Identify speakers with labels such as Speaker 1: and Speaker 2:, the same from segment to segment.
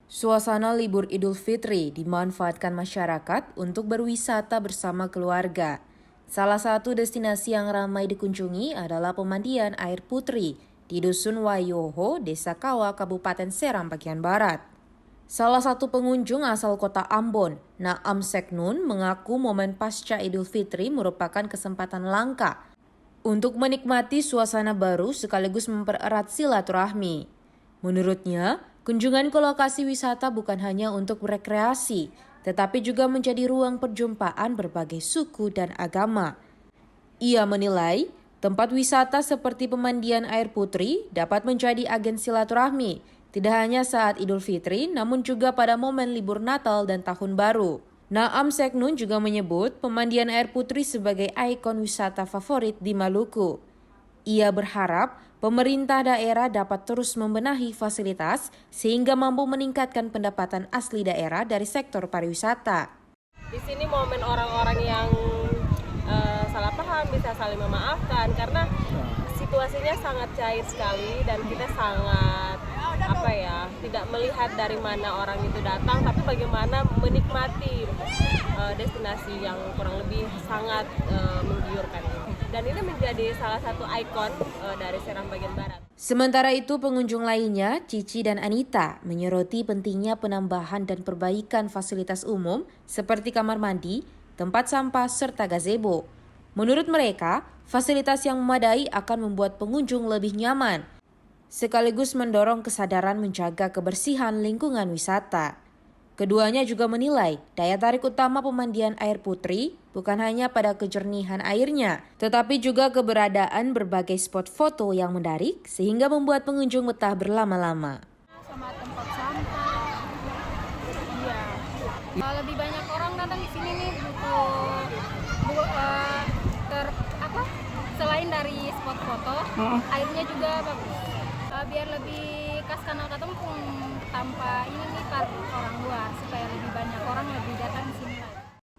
Speaker 1: Suasana libur Idul Fitri dimanfaatkan masyarakat untuk berwisata bersama keluarga. Salah satu destinasi yang ramai dikunjungi adalah pemandian air putri di Dusun Wayoho, Desa Kawa, Kabupaten Seram bagian barat. Salah satu pengunjung asal kota Ambon, Naam Seknun, mengaku momen pasca Idul Fitri merupakan kesempatan langka untuk menikmati suasana baru sekaligus mempererat silaturahmi. Menurutnya, kunjungan ke lokasi wisata bukan hanya untuk rekreasi, tetapi juga menjadi ruang perjumpaan berbagai suku dan agama. Ia menilai, tempat wisata seperti pemandian air putri dapat menjadi agen silaturahmi, tidak hanya saat Idul Fitri, namun juga pada momen libur Natal dan Tahun Baru. Naam Seknun juga menyebut pemandian air putri sebagai ikon wisata favorit di Maluku. Ia berharap pemerintah daerah dapat terus membenahi fasilitas sehingga mampu meningkatkan pendapatan asli daerah dari sektor pariwisata.
Speaker 2: Di sini momen orang-orang yang salah paham bisa saling memaafkan karena situasinya sangat cair sekali dan kita sangat tidak melihat dari mana orang itu datang, tapi bagaimana menikmati destinasi yang kurang lebih sangat menggiurkan. Dan ini menjadi salah satu ikon dari Seram bagian barat.
Speaker 1: Sementara itu, pengunjung lainnya, Cici dan Anita, menyoroti pentingnya penambahan dan perbaikan fasilitas umum seperti kamar mandi, tempat sampah, serta gazebo. Menurut mereka, fasilitas yang memadai akan membuat pengunjung lebih nyaman, sekaligus mendorong kesadaran menjaga kebersihan lingkungan wisata. Keduanya juga menilai daya tarik utama pemandian air putri bukan hanya pada kejernihan airnya, tetapi juga keberadaan berbagai spot foto yang menarik sehingga membuat pengunjung betah berlama-lama.
Speaker 3: Sama tempat sampah, iya. Lebih banyak orang datang di sini nih selain dari spot foto, airnya juga bagus. Biar lebih kas kanal Katempung tanpa ini nih orang luar supaya lebih banyak orang lebih datang di sini.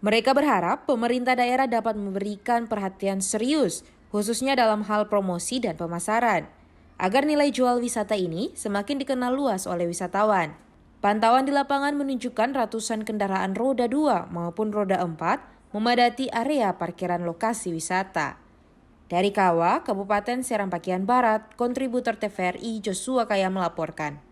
Speaker 1: Mereka berharap pemerintah daerah dapat memberikan perhatian serius, khususnya dalam hal promosi dan pemasaran, agar nilai jual wisata ini semakin dikenal luas oleh wisatawan. Pantauan di lapangan menunjukkan ratusan kendaraan roda 2 maupun roda 4 memadati area parkiran lokasi wisata. Dari Kawa, Kabupaten Seram bagian barat, kontributor TVRI Joshua Kaya melaporkan.